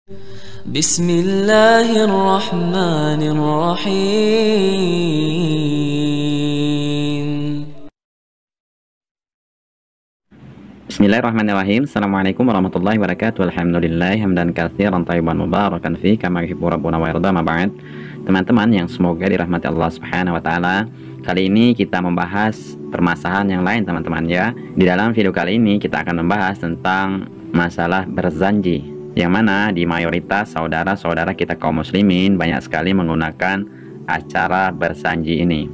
Bismillahirrahmanirrahim. Bismillahirrahmanirrahim. Assalamualaikum warahmatullahi wabarakatuh. Alhamdulillah hamdan katsiran thayyiban mubarakan fi kama yuhibbu rabbuna wa yarda. Ma ba'd. Teman-teman yang semoga dirahmati Allah Subhanahu wa taala, kali ini kita membahas permasalahan yang lain, teman-teman ya. Di dalam video kali ini kita akan membahas tentang masalah berzanji, yang mana di mayoritas saudara-saudara kita kaum muslimin banyak sekali menggunakan acara berzanji ini.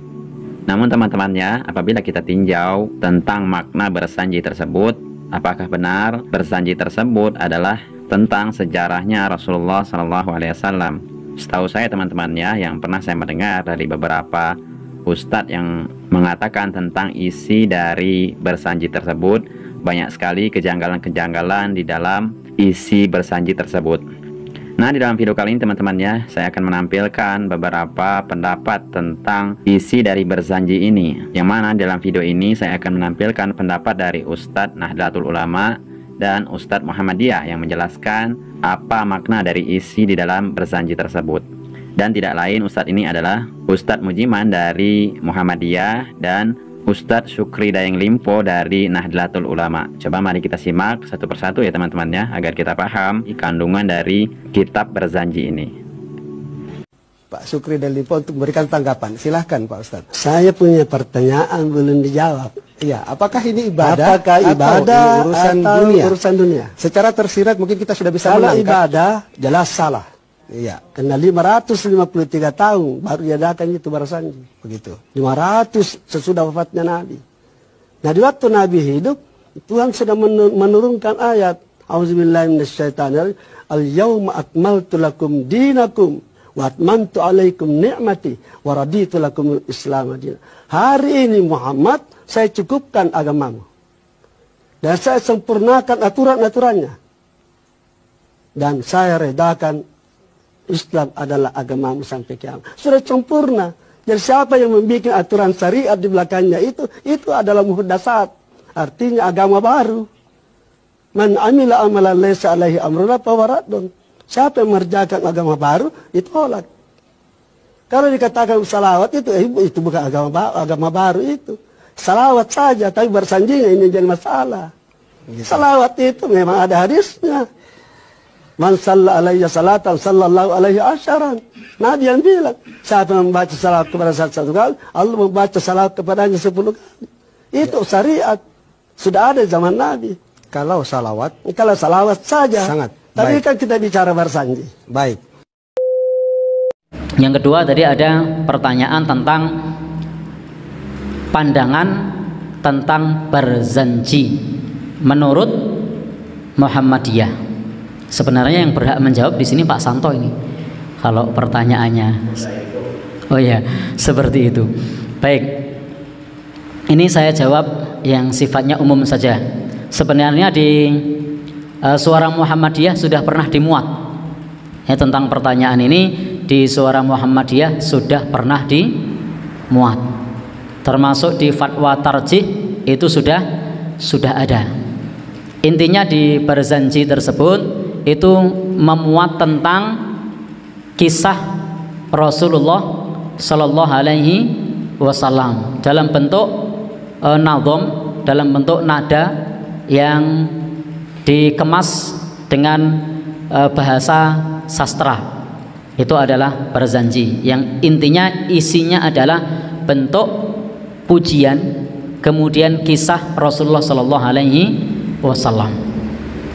Namun teman-teman ya, apabila kita tinjau tentang makna berzanji tersebut, apakah benar berzanji tersebut adalah tentang sejarahnya Rasulullah SAW? Setahu saya teman-teman ya, yang pernah saya mendengar dari beberapa ustadz yang mengatakan tentang isi dari berzanji tersebut, banyak sekali kejanggalan-kejanggalan di dalam isi berzanji tersebut. Nah, di dalam video kali ini teman-teman ya, saya akan menampilkan beberapa pendapat tentang isi dari berzanji ini, yang mana dalam video ini saya akan menampilkan pendapat dari Ustadz Nahdlatul Ulama dan Ustadz Muhammadiyah yang menjelaskan apa makna dari isi di dalam berzanji tersebut. Dan tidak lain, Ustadz ini adalah Ustadz Mujiman dari Muhammadiyah dan Ustadz Syukri Dayeng Limpo dari Nahdlatul Ulama. Coba mari kita simak satu persatu ya teman-teman ya, agar kita paham kandungan dari kitab berzanji ini. Pak Syukri Dayeng Limpo untuk memberikan tanggapan. Silahkan Pak Ustadz. Saya punya pertanyaan belum dijawab. Iya, apakah ini ibadah? Apakah ibadah urusan dunia? Urusan dunia. Secara tersirat mungkin kita sudah bisa menangkap. Kalau ibadah jelas salah. Iya, karena 553 tahun baru diadakan itu berzanji, begitu. 500 sesudah wafatnya Nabi. Nah, di waktu Nabi hidup, Tuhan sudah menurunkan ayat, Auzubillahi minasyaitonir rajim, al-yauma akmaltu lakum dinakum wa atmamtu alaikum ni'mati wa raditu lakum al-islam dinan. Hari ini Muhammad, saya cukupkan agamamu. Dan saya sempurnakan aturan-aturannya. Dan saya redakan Islam adalah agamamu sampai kiamat. Sudah sempurna. Jadi siapa yang membuat aturan syariat di belakangnya itu adalah muhdasat. Artinya agama baru. Man amila amalan laysa alaihi amruna fahuwa raddun. Siapa yang mengerjakan agama baru, ditolak. Kalau dikatakan salawat itu bukan agama baru itu. Salawat saja, tapi berzanjinya ini jadi masalah. Salawat itu memang ada hadisnya. Man salla alayya salatan sallallahu alaihi asyaran. Nabi yang bilang, siapa membaca salawat kepada saya satu kali, Allah membaca salawat kepadanya 10 kali. Itu syariat. Sudah ada zaman Nabi. Kalau salawat saja. Sangat. Tapi kan kita bicara berzanji. Baik. Yang kedua tadi ada pertanyaan tentang pandangan tentang berzanji menurut Muhammadiyah. Sebenarnya yang berhak menjawab di sini Pak Santo ini. Kalau pertanyaannya, oh ya, seperti itu. Baik, ini saya jawab yang sifatnya umum saja. Sebenarnya di Suara Muhammadiyah sudah pernah dimuat. Ya, tentang pertanyaan ini di Suara Muhammadiyah sudah pernah dimuat. Termasuk di fatwa tarjih itu sudah ada. Intinya di berzanji tersebut itu memuat tentang kisah Rasulullah Sallallahu Alaihi Wasallam dalam bentuk nazom, dalam bentuk nada yang dikemas dengan bahasa sastra. Itu adalah berzanji yang intinya isinya adalah bentuk pujian, kemudian kisah Rasulullah Sallallahu Alaihi Wasallam.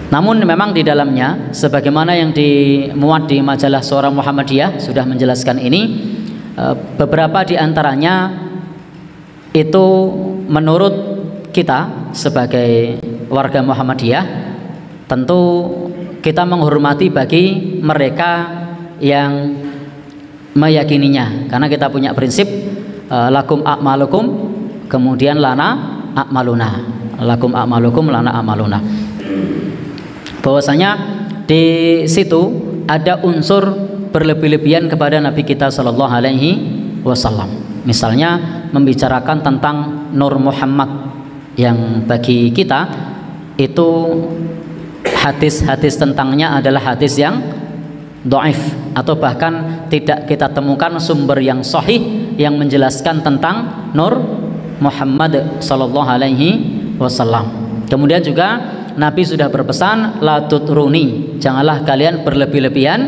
Namun memang di dalamnya, sebagaimana yang dimuat di majalah Suara Muhammadiyah sudah menjelaskan ini, beberapa di antaranya itu menurut kita sebagai warga Muhammadiyah, tentu kita menghormati bagi mereka yang meyakininya, karena kita punya prinsip lakum a'malukum, kemudian lana a'maluna, lakum a'malukum lana a'maluna. Bahwasanya di situ ada unsur berlebih-lebihan kepada Nabi kita Shallallahu Alaihi Wasallam. Misalnya membicarakan tentang Nur Muhammad yang bagi kita itu hadis-hadis tentangnya adalah hadis yang dhaif atau bahkan tidak kita temukan sumber yang sahih yang menjelaskan tentang Nur Muhammad sallallahu alaihi wasallam. Kemudian juga Nabi sudah berpesan, la tutruni, janganlah kalian berlebih-lebihan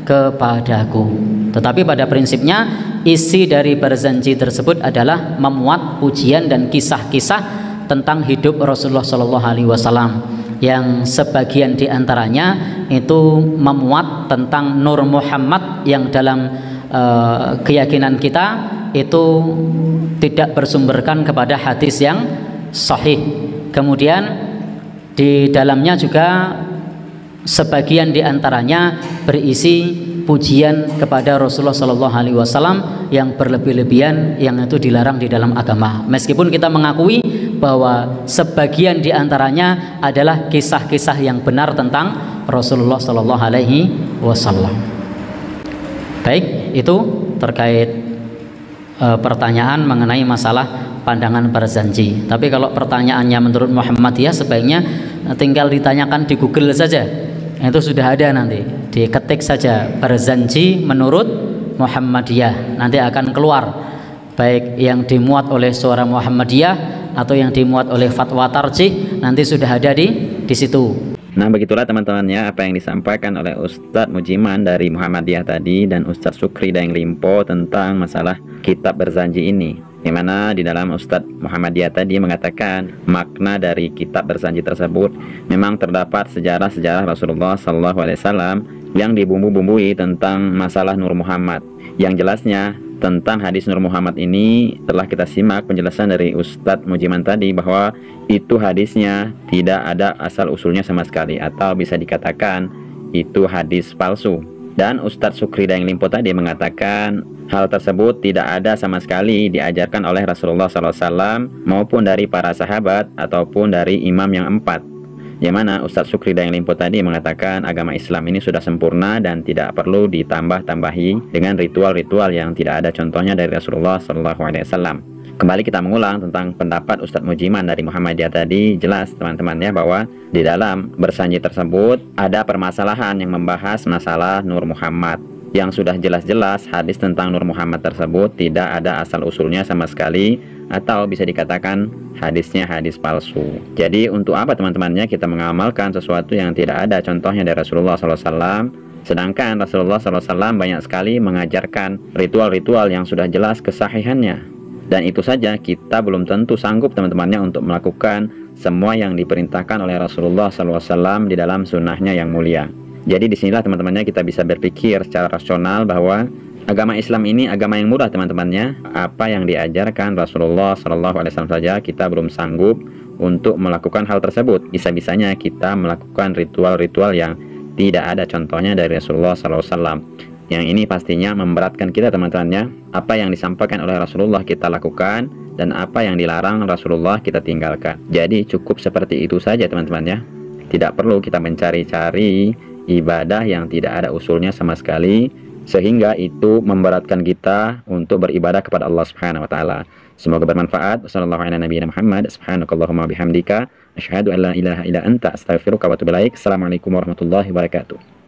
kepadaku. Tetapi pada prinsipnya isi dari berzanji tersebut adalah memuat pujian dan kisah-kisah tentang hidup Rasulullah sallallahu alaihi wasallam, yang sebagian diantaranya itu memuat tentang Nur Muhammad yang dalam keyakinan kita itu tidak bersumberkan kepada hadis yang sahih. Kemudian di dalamnya juga sebagian diantaranya berisi pujian kepada Rasulullah Sallallahu Alaihi Wasallam yang berlebih-lebihan, yang itu dilarang di dalam agama. Meskipun kita mengakui bahwa sebagian diantaranya adalah kisah-kisah yang benar tentang Rasulullah Sallallahu Alaihi Wasallam. Baik, itu terkait pertanyaan mengenai masalah pandangan berzanji. Tapi kalau pertanyaannya menurut Muhammadiyah, sebaiknya tinggal ditanyakan di Google saja. Itu sudah ada, nanti diketik saja berzanji menurut Muhammadiyah, nanti akan keluar baik yang dimuat oleh Suara Muhammadiyah atau yang dimuat oleh Fatwa Tarjih, nanti sudah ada di situ. Nah, begitulah teman-temannya apa yang disampaikan oleh Ustadz Mujiman dari Muhammadiyah tadi dan Ustadz Sukri Daeng Limpo tentang masalah kitab berzanji ini, di mana di dalam Ustadz Muhammadiyah tadi mengatakan makna dari kitab berzanji tersebut memang terdapat sejarah-sejarah Rasulullah SAW yang dibumbu-bumbui tentang masalah Nur Muhammad. Yang jelasnya tentang hadis Nur Muhammad ini telah kita simak penjelasan dari Ustadz Mujiman tadi, bahwa itu hadisnya tidak ada asal usulnya sama sekali, atau bisa dikatakan itu hadis palsu. Dan Ustadz Sukri Daeng Limpo tadi mengatakan hal tersebut tidak ada sama sekali diajarkan oleh Rasulullah SAW maupun dari para sahabat ataupun dari imam yang empat. Yang mana Ustadz Sukri Daeng Limpo tadi mengatakan agama Islam ini sudah sempurna dan tidak perlu ditambah-tambahi dengan ritual-ritual yang tidak ada contohnya dari Rasulullah SAW. Kembali kita mengulang tentang pendapat Ustadz Mujiman dari Muhammadiyah tadi. Jelas teman-temannya bahwa di dalam berzanji tersebut ada permasalahan yang membahas masalah Nur Muhammad, yang sudah jelas-jelas hadis tentang Nur Muhammad tersebut tidak ada asal usulnya sama sekali, atau bisa dikatakan hadisnya hadis palsu. Jadi untuk apa teman-temannya kita mengamalkan sesuatu yang tidak ada contohnya dari Rasulullah SAW, sedangkan Rasulullah SAW banyak sekali mengajarkan ritual-ritual yang sudah jelas kesahihannya. Dan itu saja kita belum tentu sanggup teman-temannya untuk melakukan semua yang diperintahkan oleh Rasulullah SAW di dalam sunnahnya yang mulia. Jadi disinilah teman-temannya kita bisa berpikir secara rasional bahwa agama Islam ini agama yang mudah teman-temannya. Apa yang diajarkan Rasulullah SAW saja kita belum sanggup untuk melakukan hal tersebut. Bisa-bisanya kita melakukan ritual-ritual yang tidak ada contohnya dari Rasulullah SAW. Yang ini pastinya memberatkan kita teman-temannya. Apa yang disampaikan oleh Rasulullah kita lakukan, dan apa yang dilarang Rasulullah kita tinggalkan. Jadi cukup seperti itu saja teman-temannya. Tidak perlu kita mencari-cari ibadah yang tidak ada usulnya sama sekali, sehingga itu memberatkan kita untuk beribadah kepada Allah Subhanahu wa taala. Semoga bermanfaat. Wassallallahu ala nabiyina Muhammad. Subhanakallahumma bihamdika asyhadu an la ilaha illa anta astaghfiruka wa atubu ilaik. Assalamualaikum warahmatullahi wabarakatuh.